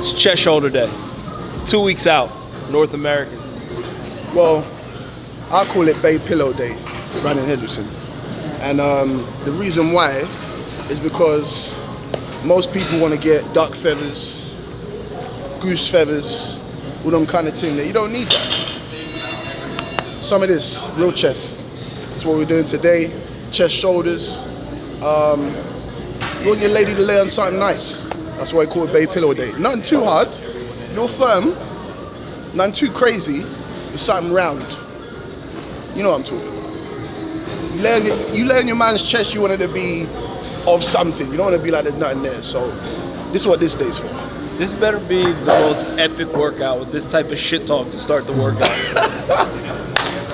It's chest shoulder day. 2 weeks out, North American. Well, I call it Bay Pillow Day, Brandon Henderson. And the reason why is because most people want to get duck feathers, goose feathers, all them kind of thing. You don't need that. Some of this, real chest. That's what we're doing today. Chest, shoulders. You want your lady to lay on something nice. That's why I call it Bay Pillow Day. Nothing too hard. You're firm. Nothing too crazy. But something round. You know what I'm talking about. You lay on your man's chest, you want it to be of something. You don't want to be like there's nothing there. So this is what this day's for. This better be the most epic workout with this type of shit talk to start the workout.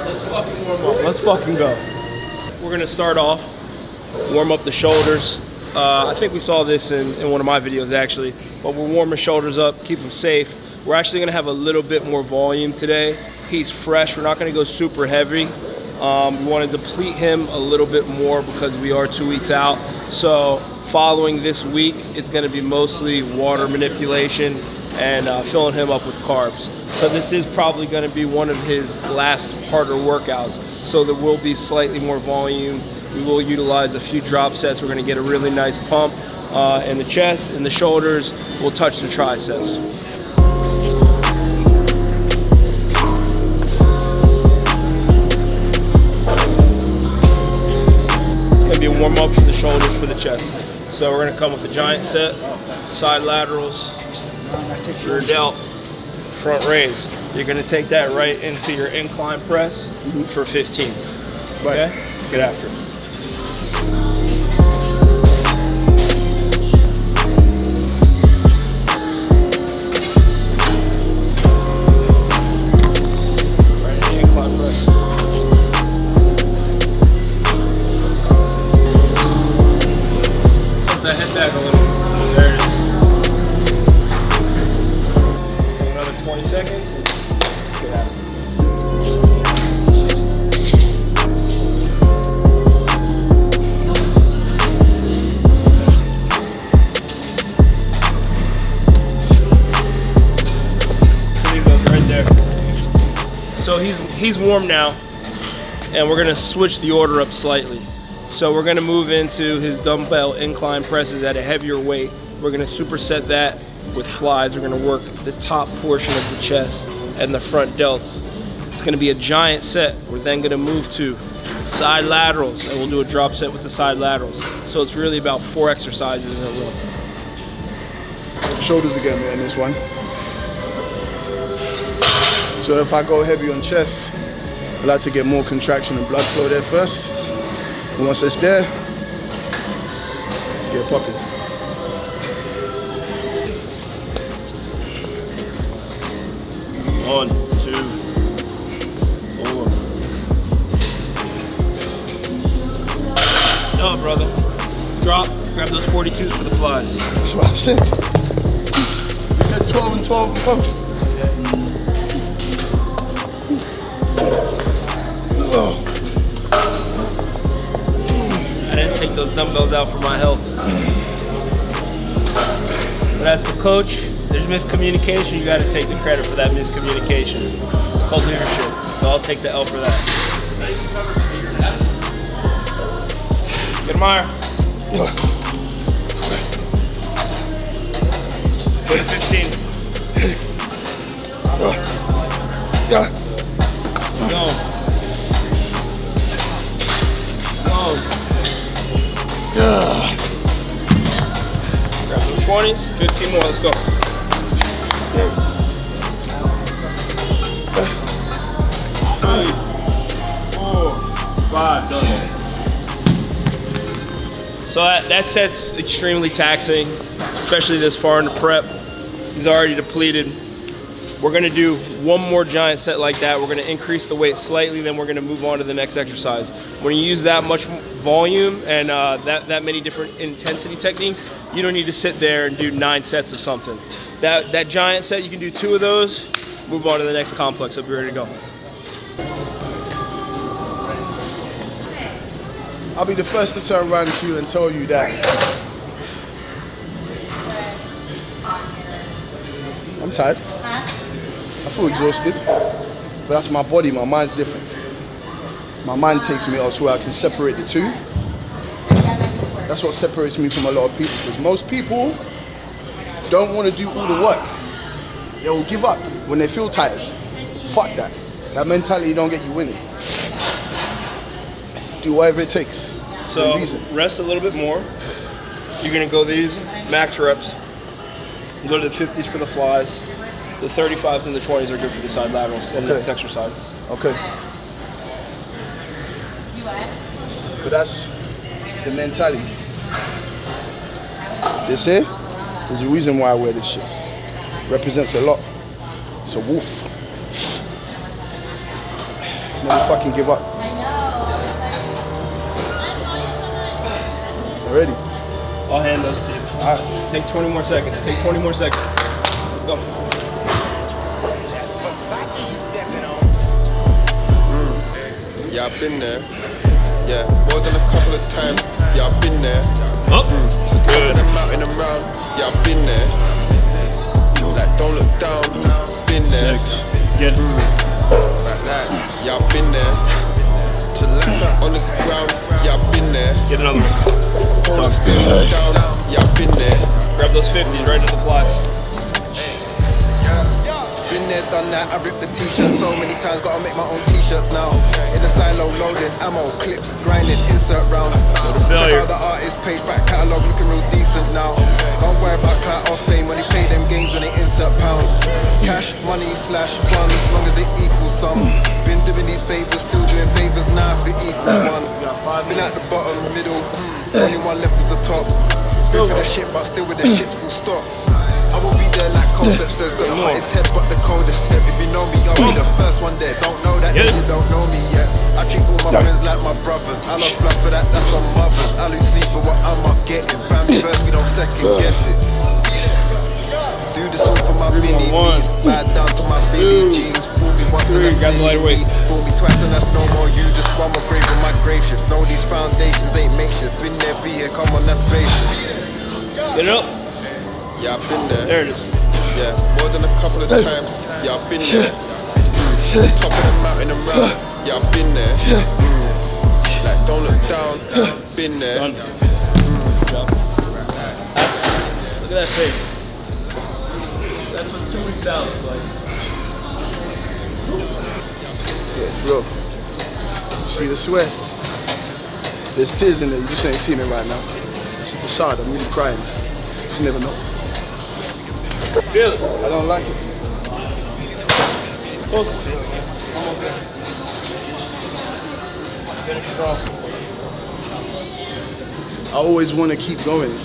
Let's fucking warm up. Let's fucking go. We're gonna start off, warm up the shoulders. I think we saw this in one of my videos actually, but we're warming shoulders up, keep them safe. We're actually gonna have a little bit more volume today. He's fresh, we're not gonna go super heavy. We wanna deplete him a little bit more because we are 2 weeks out. So following this week, it's gonna be mostly water manipulation and filling him up with carbs. So this is probably gonna be one of his last harder workouts. So there will be slightly more volume. We will utilize a few drop sets. We're gonna get a really nice pump in the chest, in the shoulders. We'll touch the triceps. It's gonna be a warm up for the shoulders, for the chest. So we're gonna come with a giant set, side laterals, rear delt, front raise. You're gonna take that right into your incline press for 15. Okay? Let's get after it. That head back a little. There it is. Another 20 seconds. Let's get out. Leave those right there. So he's warm now, and we're gonna switch the order up slightly. So we're gonna move into his dumbbell incline presses at a heavier weight. We're gonna superset that with flies. We're gonna work the top portion of the chest and the front delts. It's gonna be a giant set. We're then gonna move to side laterals, and we'll do a drop set with the side laterals. So it's really about 4 exercises in one. Shoulders again, man, this one. So if I go heavy on chest, I like to get more contraction and blood flow there first. And once it's there, get popping. One, 2, 4. No, brother. Drop. Grab those 42s for the flies. That's what I said. You said 12 and 12 and 12. Oh. I didn't take those dumbbells out for my health. But as the coach, there's miscommunication. You got to take the credit for that miscommunication. It's called leadership. So I'll take the L for that. Get him higher. Go to 15. Yeah. Go. Yeah. Grab some 20s, 15 more, let's go. 3, 4, 5, done. So that set's extremely taxing, especially this far into prep. He's already depleted. We're gonna do one more giant set like that. We're gonna increase the weight slightly, then we're gonna move on to the next exercise. When you use that much volume and that many different intensity techniques, you don't need to sit there and do 9 sets of something. That giant set, you can do 2 of those, move on to the next complex, so be ready to go. I'll be the first to turn around to you and tell you that tired. I feel exhausted. But that's my body, my mind's different. My mind takes me elsewhere. I can separate the two. That's what separates me from a lot of people. Because most people don't want to do all the work. They will give up when they feel tired. Fuck that. That mentality don't get you winning. Do whatever it takes. So rest a little bit more. You're gonna go these max reps. Go to the 50s for the flies. The 35s and the 20s are good for the side laterals and these exercises. Okay. But that's the mentality. This here is the reason why I wear this shit. Represents a lot. It's a wolf. Never fucking give up. Ready? I'll hand those to you. All right. Take 20 more seconds. Take 20 more seconds. Let's go. Yeah, I've been there. Yeah, more than a couple of times. Yeah, I've been there. Just good. Up and out and around. Yeah, I've been there. Like, don't look down. Been there. Get Like that. Yeah, I've been there. To lights out on the ground. Yeah, I've been there. Get another one. Hold on, still down. Yeah, I've been there. Grab those 50s right into the flies. Been there, done that, I ripped the t-shirt so many times, gotta make my own t-shirts now. In the silo, loading ammo, clips, grinding, insert rounds. Check out the artist page, back catalogue, looking real decent now. Don't worry about clout or fame when they play them games when they insert pounds. Cash, money, slash funds, as long as it equals sums. Been doing these favors, still doing favors now if it equals one. Been at the bottom, middle, only one left at the top. Good for the shit, but still with the shits full stop. I will be there like Cole Step says, got the hottest head but the coldest step. If you know me, I'll be the first one there. Don't know that, then you don't know me yet. I treat all my friends like my brothers. I love blood for that, that's on mothers. I lose sleep for what I'm up getting. Family first, we don't second guess it. Do this all for my Billy knees. Bad down to my Billy jeans. Fool me once and that's silly me. Fool me twice and that's no more you. Just one more grave on my grave shift. Know these foundations ain't makeshift. Been there, be here, come on, that's basic. Get it up. Yeah, I've been there. There it is. Yeah, more than a couple of times. Yeah, I've been there. Top of the mountain and round. Yeah, I've been there. Like, don't look down. Been there. Done. Look at that face. That's what 2 weeks out looks like. Yeah, it's real. See the sweat? There's tears in there, you just ain't seeing it right now. It's a facade, I'm really crying. You just never know. Feel it. I don't like it. Supposed to feel it. I'm okay. Finish strong. I always want to keep going.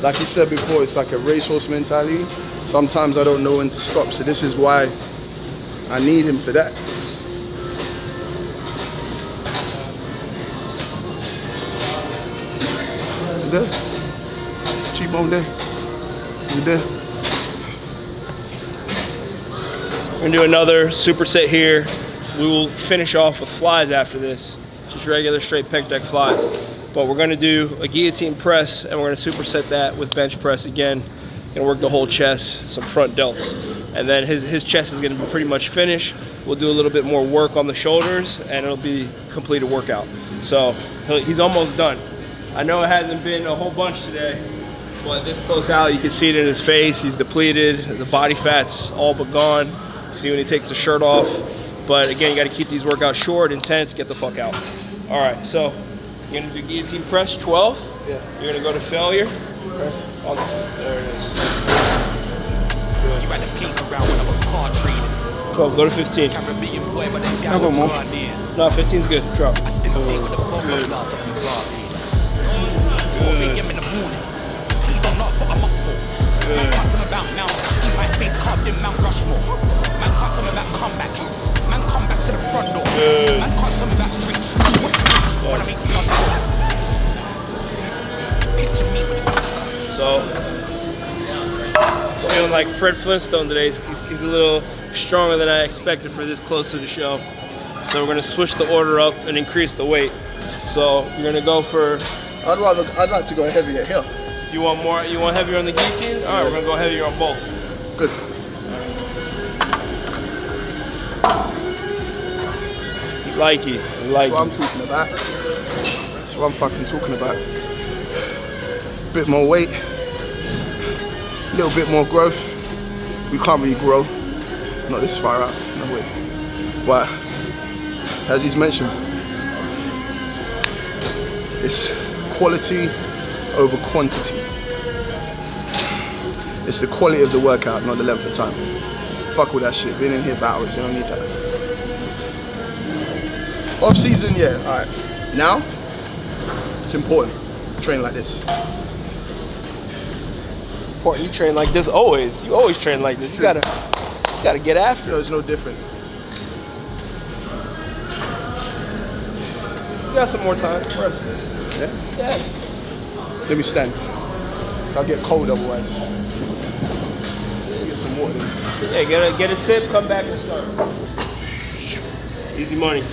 Like you said before, it's like a racehorse mentality. Sometimes I don't know when to stop, so this is why I need him for that. You there? T-bone there? You there? We're gonna do another superset here. We will finish off with flies after this. Just regular straight pec deck flies. But we're gonna do a guillotine press and we're gonna superset that with bench press again. Gonna work the whole chest, some front delts. And then his chest is gonna be pretty much finished. We'll do a little bit more work on the shoulders and it'll be completed workout. So he's almost done. I know it hasn't been a whole bunch today, but this close out, you can see it in his face. He's depleted, the body fat's all but gone. See when he takes the shirt off. But again, you gotta keep these workouts short, intense, get the fuck out. All right, so you're gonna do guillotine press, 12. Yeah. You're gonna go to failure. Press. Oh, there it is. Trying to peek around when I was car trading. 12, go to 15. Caribbean boy, but they say I Have one was more. Ghanaian. No, 15's good, drop. I still see with the bomb blast up in the bar. 4 a.m. in the morning. Please don't ask what I'm up for. Man can't tell me about now. See my face carved in Mount Rushmore. Man can't tell me about comeback. Man come back to the front door. Man can't tell me about preach. What's preach? Wanna make blood pour. Picture me with the So, feeling like Fred Flintstone today. He's a little stronger than I expected for this close to the show. So we're gonna switch the order up and increase the weight. So you're gonna go for. I'd like to go heavier here. You want more? You want heavier on the guillotine? All right, we're gonna go heavier on both. Good. Like That's what I'm talking about. That's what I'm fucking talking about. Bit more weight, a little bit more growth. We can't really grow, not this far out, no way. But as he's mentioned, it's quality over quantity. It's the quality of the workout, not the length of time. Fuck all that shit, being in here for hours, you don't need that. Off season, yeah, alright. Now, it's important, train like this. Important, you train like this always. You always train like this. You gotta get after it. It's no different. You got some more time. Rest. Yeah? Yeah. Let me stand. I'll get cold otherwise. Get some water. Yeah, get a sip, come back and start. Easy money.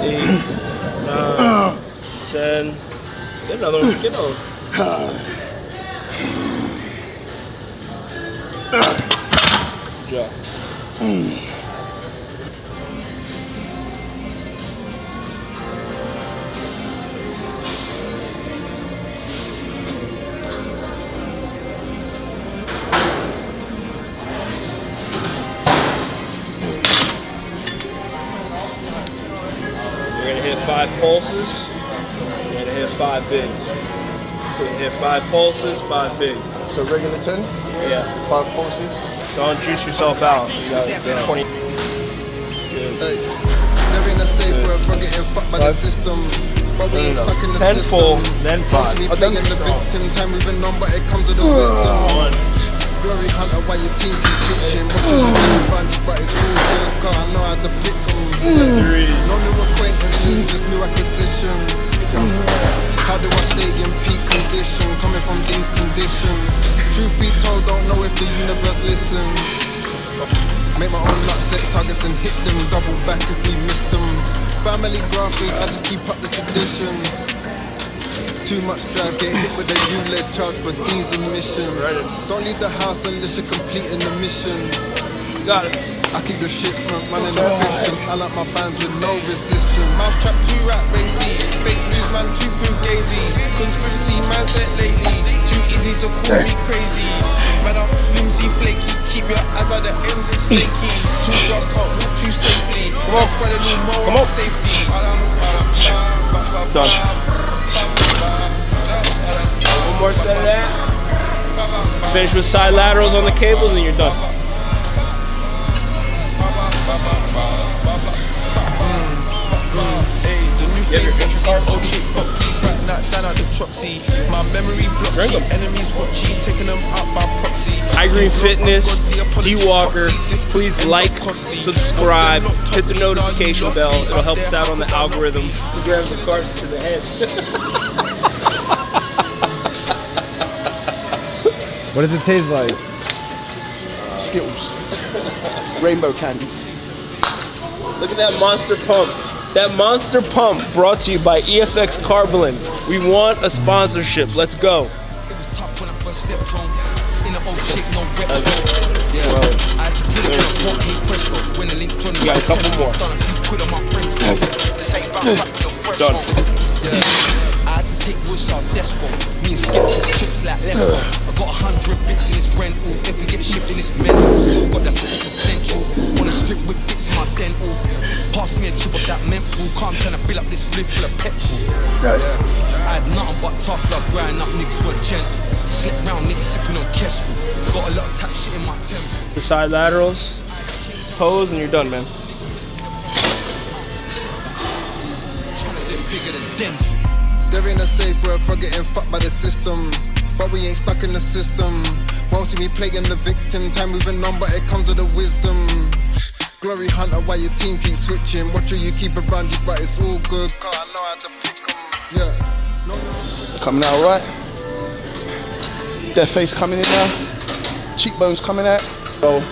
Eight, 9, 10. Get another one. Get another one. Good job. You're gonna hit 5 pulses. You're gonna hit 5 bigs. So you hit 5 pulses, 5 bigs. So regular 10, Yeah. 5 pulses. Don't juice yourself out. You got 20. Good. Hey, there ain't a safe word for getting fucked by the system. But we ain't stuck in the 10 system. full, then 5. Me playing the victim, time moving on, but it comes with the wisdom. Glory hunter, why your team keep switching? What you doing, bunch, but it's all good, cause I know how to pick them. 3. No new acquaintances, just new acquisitions. How do I stay in peak condition, coming from these conditions? Truth be told, don't know if the universe listens. Make my own luck, set targets and hit them. Double back if we miss them. Family grafters, I just keep up the traditions. Too much drive, get hit with a U-less charge for these emissions. Don't leave the house unless you're completing the mission. Got it. I keep the shit running efficient. I like my bands with no resistance. Mousetrap too rat racy. Fake news man too fugazi. Conspiracy man said lately. Too easy to call me crazy. Man up flimsy flaky. Keep your eyes on the ends and snaky. Two girls can't walk too safely. Come on. Spread a little more on safety. Done. One more set of that. Finish with side laterals on the cables and you're done. High Green Fitness, D Walker. Please like, subscribe, hit the notification bell. It'll help us out on the algorithm. 2 grams of carbs to the head. What does it taste like? Skittles. Rainbow candy. Look at that monster pump. That monster pump brought to you by EFX Carbolin. We want a sponsorship. Let's go. It was tough when I first stepped on. In the old chick, no reps. Well, I had to put it on a 4K Presto. When the link Johnny, you got a couple more. done a few quid on my friends. This ain't bounce back with your fresh Done. one. Yeah. I had to take wood, so I was desperate. Me and Skip took trips like Leicester. I got 100 bits in this rental. If we get shipped in this mental, still got that it's essential. On a strip with bits in my dental. Pass me a chip of that menthol. Can't trying to build up this split full of petrol. I had nothing but tough love growing up, niggas weren't gentle. Slip round, niggas sipping on Kestrel. Got a lot of tap shit in my temple. The side laterals, pose, and you're done, man. Trying to get bigger than Denzel. There ain't a safe word for getting fucked by the system. But we ain't stuck in the system. Won't see me playing the victim. Time moving on, but it comes with the wisdom. Glory hunter, why your team keep switching? What you keep around you, but it's all good. Cause I know how to pick 'em. Yeah. Coming out right. Dead face coming in now. Cheekbones coming out. So,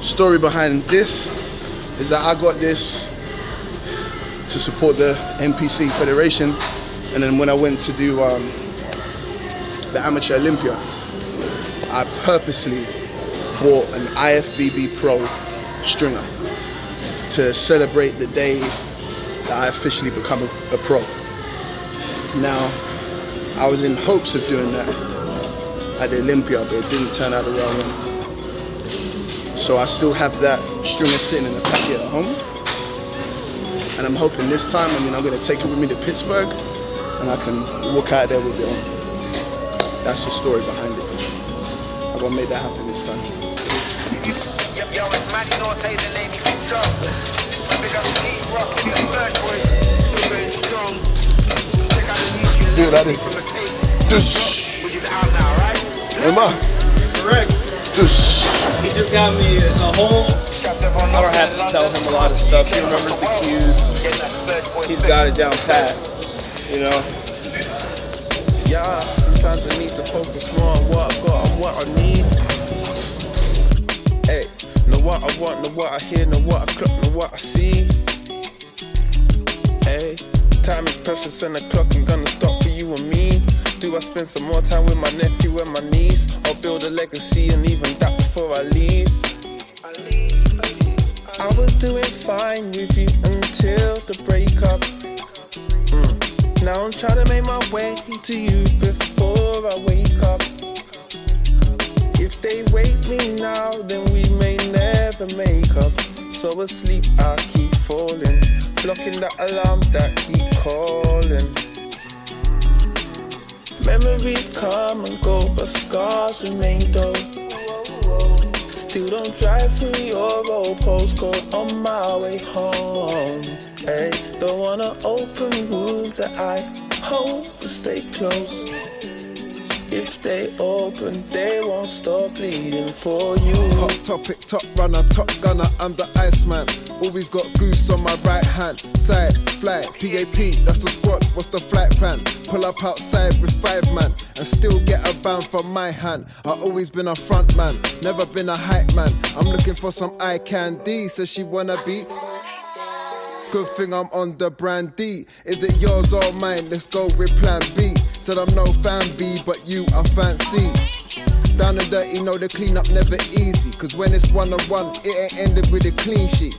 story behind this is that I got this to support the NPC Federation, and then when I went to do the Amateur Olympia, I purposely bought an IFBB Pro stringer to celebrate the day that I officially become a pro. Now, I was in hopes of doing that at the Olympia, but it didn't turn out the way I wanted. So I still have that stringer sitting in a packet at home. And I'm hoping this time, I'm going to take it with me to Pittsburgh and I can walk out there with it on. That's the story behind it. I'm going to make that happen this time. Yo, it's My New Docuseries, name control. Big up Team Rock, the third voice, still going strong. Check out the YouTube Dude, that is from the tape, which is out now, right? Correct. He just got me a whole. I don't have to tell him a lot of stuff. He remembers the cues. He's got it down pat. You know. Yeah, sometimes I need to focus more on what I got and what I need. Hey, know what I want, know what I hear, know what I clock, know what I see. Hey, time is precious and the clock ain't gonna stop for you and me. Do I spend some more time with my nephew and my niece, or build a legacy and even that before I leave? I was doing fine with you until the breakup. Now I'm trying to make my way to you before I wake up. If they wake me now, then we may never make up. So asleep I keep falling, blocking the alarm that keep calling. Memories come and go, but scars remain though. Still don't drive through your old postcode on my way home. Hey, don't wanna open wounds that I hope to stay close. If they open, they won't stop bleeding for you. Hot topic, top runner, top gunner, I'm the Iceman. Always got goose on my right hand side. Fly, PAP, that's the squad, what's the flight plan? Pull up outside with 5 man and still get a band from my hand. I always been a front man, never been a hype man. I'm looking for some eye candy, says she wanna be. Good thing I'm on the brand D. Is it yours or mine? Let's go with plan B. Said I'm no fan B, but you I fancy. Down and dirty, know the cleanup never easy. Cause when it's 1-on-1, it ain't ended with a clean sheet.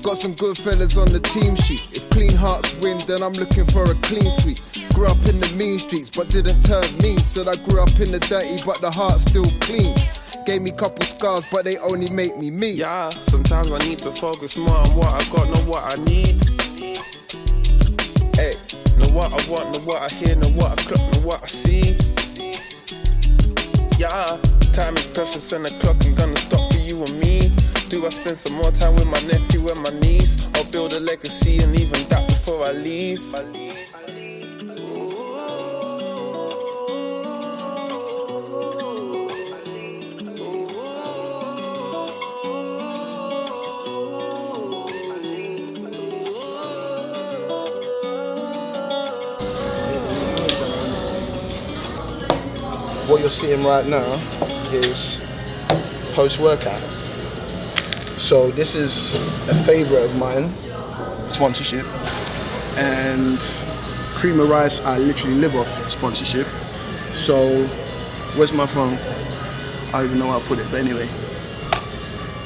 Got some good fellas on the team sheet. If clean hearts win, then I'm looking for a clean sweep. Grew up in the mean streets, but didn't turn mean. Said I grew up in the dirty, but the heart's still clean. Gave me couple scars, but they only make me me. Yeah, sometimes I need to focus more on what I got, know what I need. Hey, know what I want, know what I hear, know what I clock, know what I see. Yeah, time is precious and the clock ain't gonna stop for you and me. Do I spend some more time with my nephew and my niece, or build a legacy and even that before I leave? What you're seeing right now is post-workout. So this is a favorite of mine, sponsorship, and cream of rice I literally live off sponsorship. So where's my phone? I don't even know how I put it, but anyway,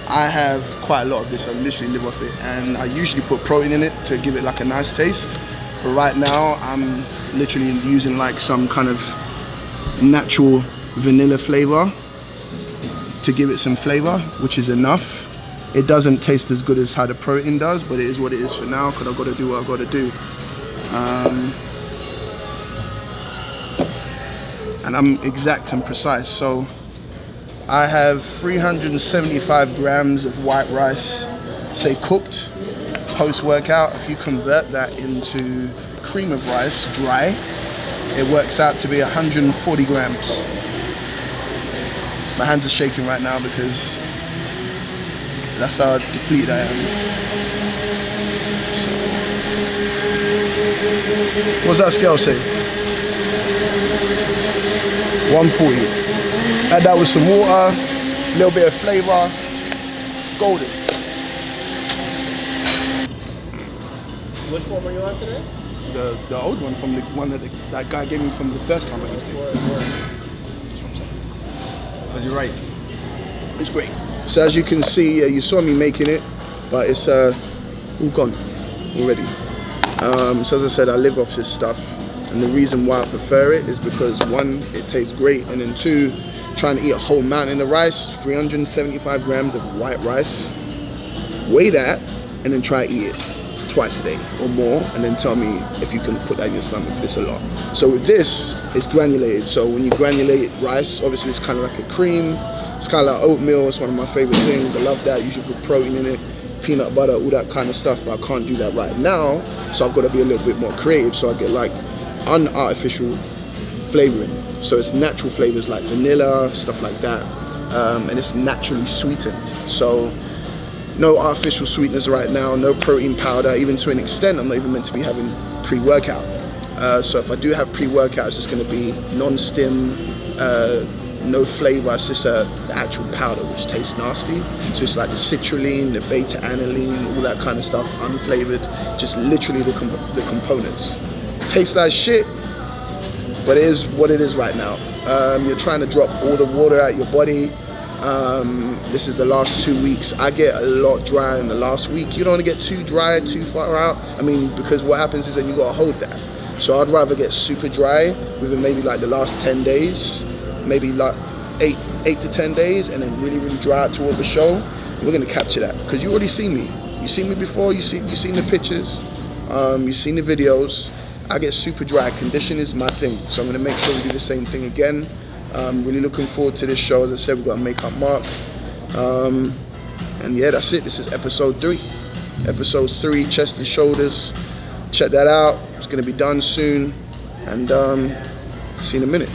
I have quite a lot of this. I literally live off it, and I usually put protein in it to give it like a nice taste, but right now I'm literally using like some kind of natural vanilla flavor to give it some flavor, which is enough. It doesn't taste as good as how the protein does, but it is what it is for now, because I've got to do what I've got to do. And I'm exact and precise. So I have 375 grams of white rice, say cooked, post-workout. If you convert that into cream of rice, dry, it works out to be 140 grams. My hands are shaking right now because that's how depleted I am. So, what's that scale say? 140. Add that with some water, a little bit of flavor, golden. Which one were you on today? The old one, from the one that guy gave me from the first time I used it. Word. How's your rice? It's great. So as you can see, you saw me making it, but it's all gone already. So as I said, I live off this stuff, and the reason why I prefer it is because one, it tastes great, and then two, trying to eat a whole mountain of rice, 375 grams of white rice, weigh that, and then try to eat it twice a day or more, and then tell me if you can put that in your stomach. It's a lot. So with this, it's granulated. So when you granulate rice, obviously it's kind of like a cream. It's kind of like oatmeal. It's one of my favorite things. I love that. You should put protein in it, peanut butter, all that kind of stuff, but I can't do that right now. So I've got to be a little bit more creative. So I get like unartificial flavoring. So it's natural flavors like vanilla, stuff like that. And it's naturally sweetened. So no artificial sweeteners right now, no protein powder. Even to an extent, I'm not even meant to be having pre-workout. So if I do have pre-workout, it's just going to be non-stim, no flavor. It's just the actual powder, which tastes nasty. So it's like the citrulline, the beta-aniline, all that kind of stuff, unflavored. Just literally the components. Tastes like shit, but it is what it is right now. You're trying to drop all the water out your body. This is the last 2 weeks. I get a lot drier in the last week. You don't want to get too dry, too far out. I mean, because what happens is that you got to hold that. So I'd rather get super dry within maybe like the last 10 days, maybe like 8 to 10 days, and then really, really dry out towards the show. And we're going to capture that because you already seen me. You seen me before. You seen the pictures. You seen the videos. I get super dry. Condition is my thing. So I'm going to make sure we do the same thing again. Really looking forward to this show. As I said, we've got a makeup mark. And yeah, that's it. This is episode 3. Episode 3, chest and shoulders. Check that out. It's going to be done soon. And see you in a minute.